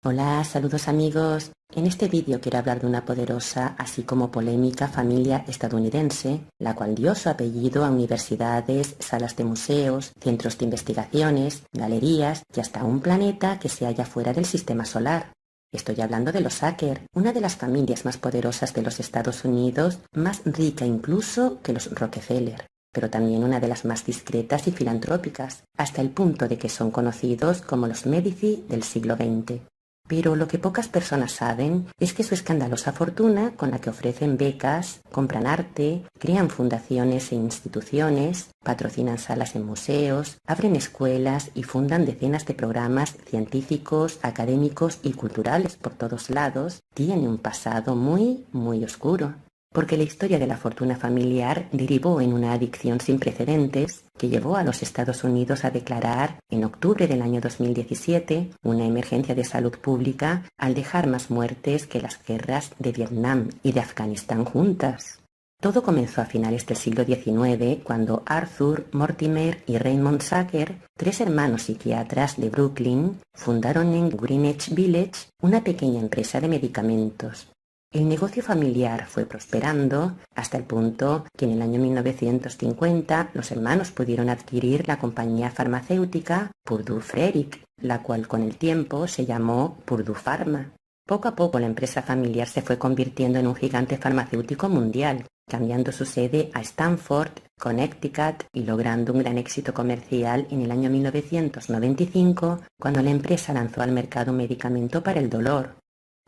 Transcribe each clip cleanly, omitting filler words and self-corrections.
Hola, saludos amigos. En este vídeo quiero hablar de una poderosa, así como polémica familia estadounidense, la cual dio su apellido a universidades, salas de museos, centros de investigaciones, galerías y hasta un planeta que se halla fuera del sistema solar. Estoy hablando de los Sacker, una de las familias más poderosas de los Estados Unidos, más rica incluso que los Rockefeller, pero también una de las más discretas y filantrópicas, hasta el punto de que son conocidos como los Medici del siglo XX. Pero lo que pocas personas saben es que su escandalosa fortuna, con la que ofrecen becas, compran arte, crean fundaciones e instituciones, patrocinan salas en museos, abren escuelas y fundan decenas de programas científicos, académicos y culturales por todos lados, tiene un pasado muy oscuro. Porque la historia de la fortuna familiar derivó en una adicción sin precedentes que llevó a los Estados Unidos a declarar en octubre del año 2017 una emergencia de salud pública al dejar más muertes que las guerras de Vietnam y de Afganistán juntas. Todo comenzó a finales del siglo XIX cuando Arthur, Mortimer y Raymond Sacker, tres hermanos psiquiatras de Brooklyn, fundaron en Greenwich Village una pequeña empresa de medicamentos. El negocio familiar fue prosperando hasta el punto que en el año 1950 los hermanos pudieron adquirir la compañía farmacéutica Purdue Frederick, la cual con el tiempo se llamó Purdue Pharma. Poco a poco la empresa familiar se fue convirtiendo en un gigante farmacéutico mundial, cambiando su sede a Stamford, Connecticut y logrando un gran éxito comercial en el año 1995 cuando la empresa lanzó al mercado un medicamento para el dolor.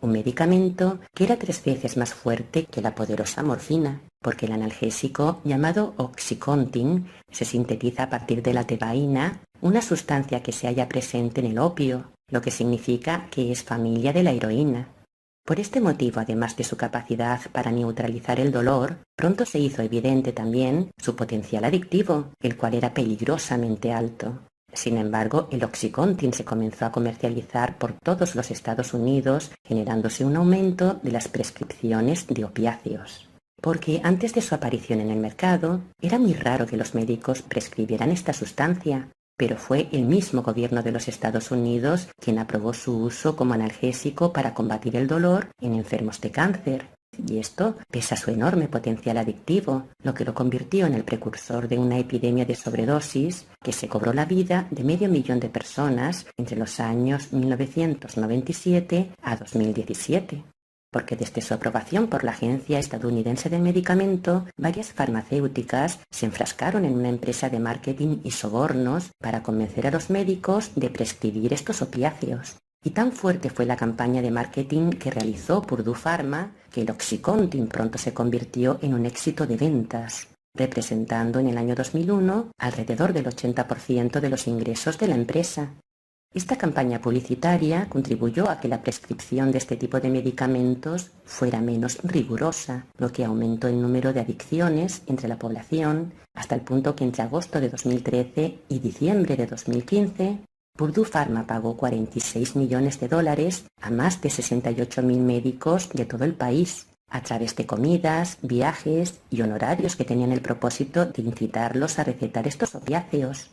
Un medicamento que era 3 veces más fuerte que la poderosa morfina, porque el analgésico llamado Oxycontin se sintetiza a partir de la tebaína, una sustancia que se halla presente en el opio, lo que significa que es familia de la heroína. Por este motivo, además de su capacidad para neutralizar el dolor, pronto se hizo evidente también su potencial adictivo, el cual era peligrosamente alto. Sin embargo, el Oxycontin se comenzó a comercializar por todos los Estados Unidos, generándose un aumento de las prescripciones de opiáceos. Porque antes de su aparición en el mercado, era muy raro que los médicos prescribieran esta sustancia, pero fue el mismo gobierno de los Estados Unidos quien aprobó su uso como analgésico para combatir el dolor en enfermos de cáncer. Y esto pese a su enorme potencial adictivo, lo que lo convirtió en el precursor de una epidemia de sobredosis que se cobró la vida de 500.000 de personas entre los años 1997 a 2017. Porque desde su aprobación por la Agencia Estadounidense del Medicamento, varias farmacéuticas se enfrascaron en una empresa de marketing y sobornos para convencer a los médicos de prescribir estos opiáceos. Y tan fuerte fue la campaña de marketing que realizó Purdue Pharma que el Oxycontin pronto se convirtió en un éxito de ventas, representando en el año 2001 alrededor del 80% de los ingresos de la empresa. Esta campaña publicitaria contribuyó a que la prescripción de este tipo de medicamentos fuera menos rigurosa, lo que aumentó el número de adicciones entre la población, hasta el punto que entre agosto de 2013 y diciembre de 2015, Purdue Pharma pagó $46 millones a más de 68.000 médicos de todo el país, a través de comidas, viajes y honorarios que tenían el propósito de incitarlos a recetar estos opiáceos.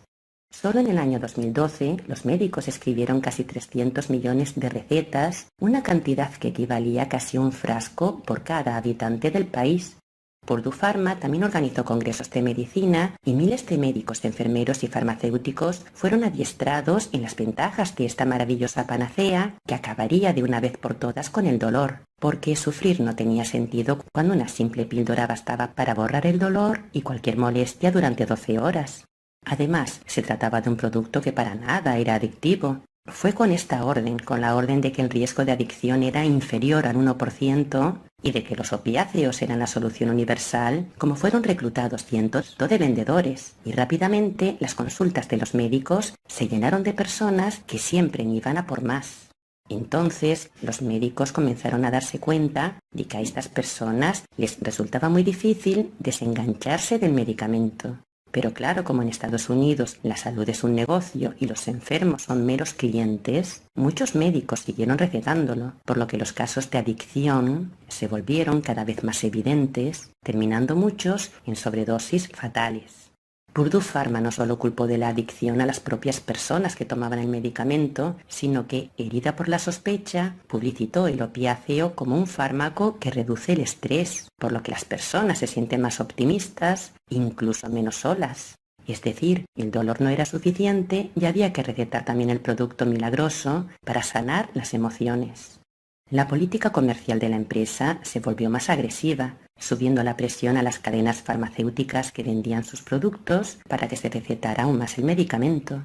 Solo en el año 2012, los médicos escribieron casi 300 millones de recetas, una cantidad que equivalía casi a un frasco por cada habitante del país. Purdue Pharma también organizó congresos de medicina y miles de médicos, enfermeros y farmacéuticos fueron adiestrados en las ventajas de esta maravillosa panacea que acabaría de una vez por todas con el dolor, porque sufrir no tenía sentido cuando una simple píldora bastaba para borrar el dolor y cualquier molestia durante 12 horas. Además, se trataba de un producto que para nada era adictivo. Fue con esta orden, con la orden de que el riesgo de adicción era inferior al 1% y de que los opiáceos eran la solución universal, como fueron reclutados cientos de vendedores, y rápidamente las consultas de los médicos se llenaron de personas que siempre iban a por más. Entonces, los médicos comenzaron a darse cuenta de que a estas personas les resultaba muy difícil desengancharse del medicamento. Pero claro, como en Estados Unidos la salud es un negocio y los enfermos son meros clientes, muchos médicos siguieron recetándolo, por lo que los casos de adicción se volvieron cada vez más evidentes, terminando muchos en sobredosis fatales. Purdue Pharma no solo culpó de la adicción a las propias personas que tomaban el medicamento, sino que, herida por la sospecha, publicitó el opiáceo como un fármaco que reduce el estrés, por lo que las personas se sienten más optimistas, incluso menos solas. Es decir, el dolor no era suficiente y había que recetar también el producto milagroso para sanar las emociones. La política comercial de la empresa se volvió más agresiva, subiendo la presión a las cadenas farmacéuticas que vendían sus productos para que se recetara aún más el medicamento.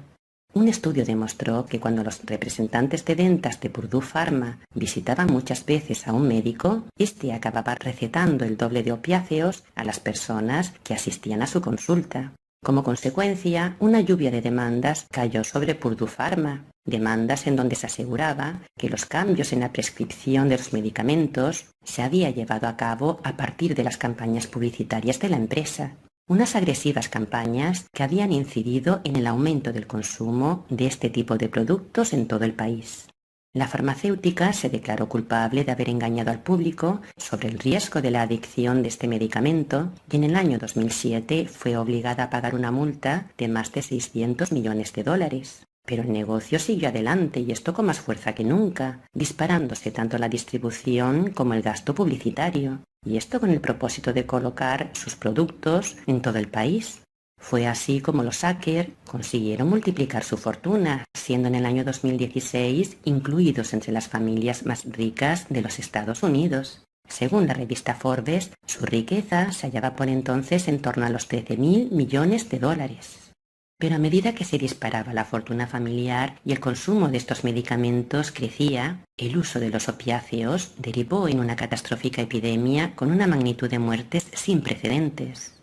Un estudio demostró que cuando los representantes de ventas de Purdue Pharma visitaban muchas veces a un médico, éste acababa recetando el doble de opiáceos a las personas que asistían a su consulta. Como consecuencia, una lluvia de demandas cayó sobre Purdue Pharma, demandas en donde se aseguraba que los cambios en la prescripción de los medicamentos se había llevado a cabo a partir de las campañas publicitarias de la empresa, unas agresivas campañas que habían incidido en el aumento del consumo de este tipo de productos en todo el país. La farmacéutica se declaró culpable de haber engañado al público sobre el riesgo de la adicción de este medicamento y en el año 2007 fue obligada a pagar una multa de más de 600 millones de dólares. Pero el negocio siguió adelante y esto con más fuerza que nunca, disparándose tanto la distribución como el gasto publicitario, y esto con el propósito de colocar sus productos en todo el país. Fue así como los Sacker consiguieron multiplicar su fortuna, siendo en el año 2016 incluidos entre las familias más ricas de los Estados Unidos. Según la revista Forbes, su riqueza se hallaba por entonces en torno a los 13.000 millones de dólares. Pero a medida que se disparaba la fortuna familiar y el consumo de estos medicamentos crecía, el uso de los opiáceos derivó en una catastrófica epidemia con una magnitud de muertes sin precedentes.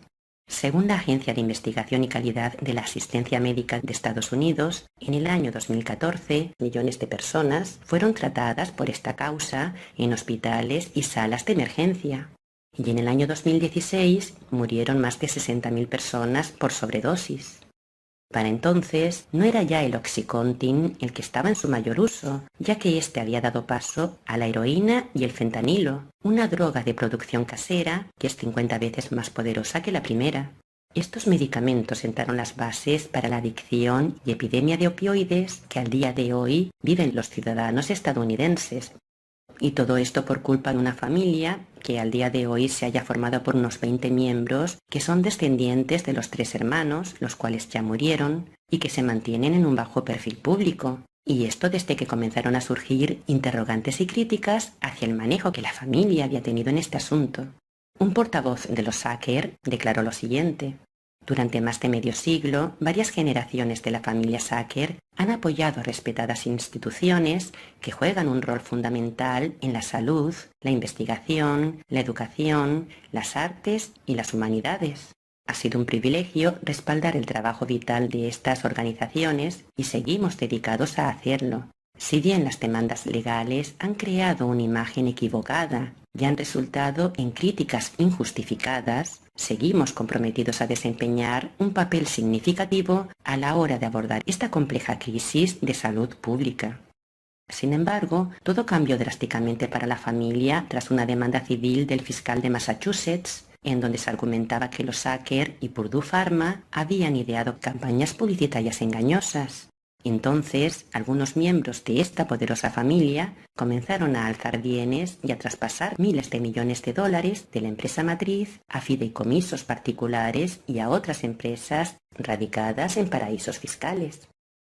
Según la Agencia de Investigación y Calidad de la Asistencia Médica de Estados Unidos, en el año 2014, millones de personas fueron tratadas por esta causa en hospitales y salas de emergencia. Y en el año 2016 murieron más de 60.000 personas por sobredosis. Para entonces, no era ya el Oxycontin el que estaba en su mayor uso, ya que éste había dado paso a la heroína y el fentanilo, una droga de producción casera que es 50 veces más poderosa que la primera. Estos medicamentos sentaron las bases para la adicción y epidemia de opioides que al día de hoy viven los ciudadanos estadounidenses. Y todo esto por culpa de una familia que al día de hoy se haya formado por unos 20 miembros que son descendientes de los 3 hermanos, los cuales ya murieron, y que se mantienen en un bajo perfil público. Y esto desde que comenzaron a surgir interrogantes y críticas hacia el manejo que la familia había tenido en este asunto. Un portavoz de los Sacker declaró lo siguiente: durante más de medio siglo, varias generaciones de la familia Sacker han apoyado a respetadas instituciones que juegan un rol fundamental en la salud, la investigación, la educación, las artes y las humanidades. Ha sido un privilegio respaldar el trabajo vital de estas organizaciones y seguimos dedicados a hacerlo. Si bien las demandas legales han creado una imagen equivocada y han resultado en críticas injustificadas, seguimos comprometidos a desempeñar un papel significativo a la hora de abordar esta compleja crisis de salud pública. Sin embargo, todo cambió drásticamente para la familia tras una demanda civil del fiscal de Massachusetts, en donde se argumentaba que los Sacker y Purdue Pharma habían ideado campañas publicitarias engañosas. Entonces, algunos miembros de esta poderosa familia comenzaron a alzar bienes y a traspasar miles de millones de dólares de la empresa matriz a fideicomisos particulares y a otras empresas radicadas en paraísos fiscales.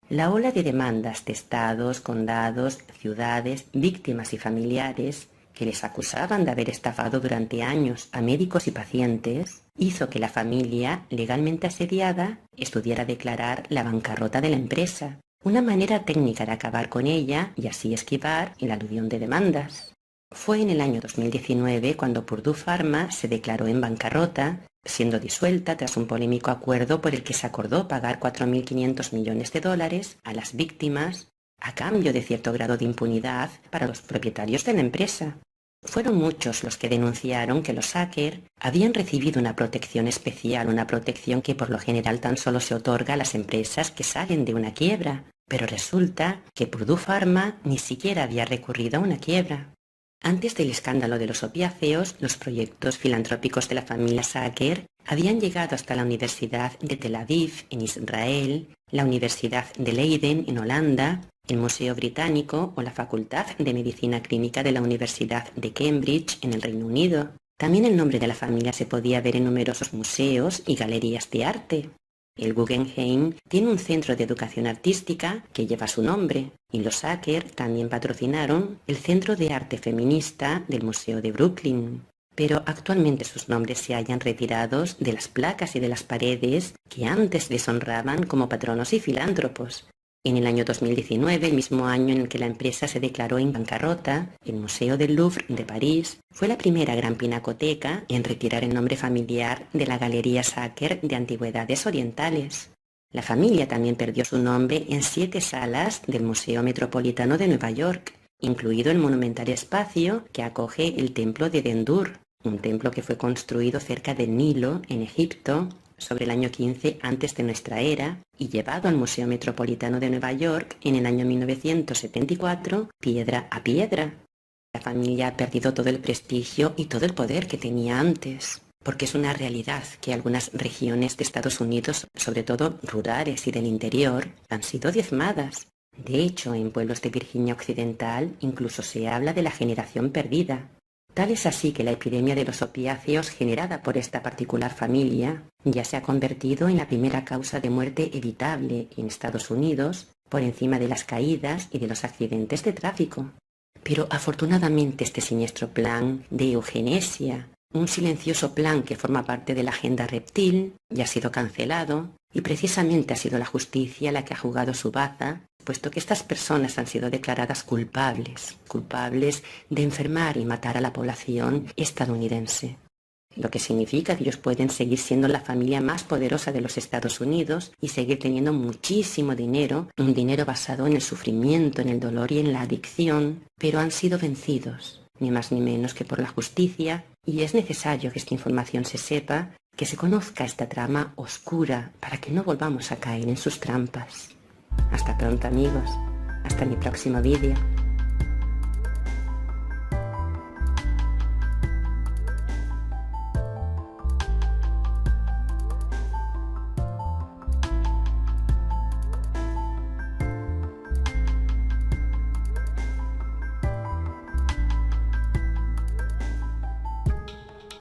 La ola de demandas de estados, condados, ciudades, víctimas y familiares que les acusaban de haber estafado durante años a médicos y pacientes, hizo que la familia, legalmente asediada, estudiara declarar la bancarrota de la empresa, una manera técnica de acabar con ella y así esquivar el aluvión de demandas. Fue en el año 2019 cuando Purdue Pharma se declaró en bancarrota, siendo disuelta tras un polémico acuerdo por el que se acordó pagar 4.500 millones de dólares a las víctimas a cambio de cierto grado de impunidad para los propietarios de la empresa. Fueron muchos los que denunciaron que los Sacker habían recibido una protección especial, una protección que por lo general tan solo se otorga a las empresas que salen de una quiebra, pero resulta que Purdue Pharma ni siquiera había recurrido a una quiebra. Antes del escándalo de los opiáceos, los proyectos filantrópicos de la familia Sacker Habían llegado hasta la Universidad de Tel Aviv, en Israel, la Universidad de Leiden, en Holanda, el Museo Británico o la Facultad de Medicina Clínica de la Universidad de Cambridge, en el Reino Unido. También el nombre de la familia se podía ver en numerosos museos y galerías de arte. El Guggenheim tiene un centro de educación artística que lleva su nombre, y los Sacker también patrocinaron el Centro de Arte Feminista del Museo de Brooklyn. Pero actualmente sus nombres se hallan retirados de las placas y de las paredes que antes les honraban como patronos y filántropos. En el año 2019, el mismo año en el que la empresa se declaró en bancarrota, el Museo del Louvre de París fue la primera gran pinacoteca en retirar el nombre familiar de la Galería Sacker de Antigüedades Orientales. La familia también perdió su nombre en 7 salas del Museo Metropolitano de Nueva York, incluido el monumental espacio que acoge el Templo de Dendur, un templo que fue construido cerca del Nilo, en Egipto, sobre el año 15 antes de nuestra era y llevado al Museo Metropolitano de Nueva York en el año 1974, piedra a piedra. La familia ha perdido todo el prestigio y todo el poder que tenía antes, porque es una realidad que algunas regiones de Estados Unidos, sobre todo rurales y del interior, han sido diezmadas. De hecho, en pueblos de Virginia Occidental incluso se habla de la generación perdida. Tal es así que la epidemia de los opiáceos generada por esta particular familia ya se ha convertido en la primera causa de muerte evitable en Estados Unidos, por encima de las caídas y de los accidentes de tráfico. Pero afortunadamente este siniestro plan de eugenesia, un silencioso plan que forma parte de la agenda reptil, ya ha sido cancelado, y precisamente ha sido la justicia la que ha jugado su baza, puesto que estas personas han sido declaradas culpables de enfermar y matar a la población estadounidense. Lo que significa que ellos pueden seguir siendo la familia más poderosa de los Estados Unidos y seguir teniendo muchísimo dinero, un dinero basado en el sufrimiento, en el dolor y en la adicción, pero han sido vencidos, ni más ni menos que por la justicia, y es necesario que esta información se sepa, que se conozca esta trama oscura para que no volvamos a caer en sus trampas. Hasta pronto, amigos. Hasta mi próximo vídeo.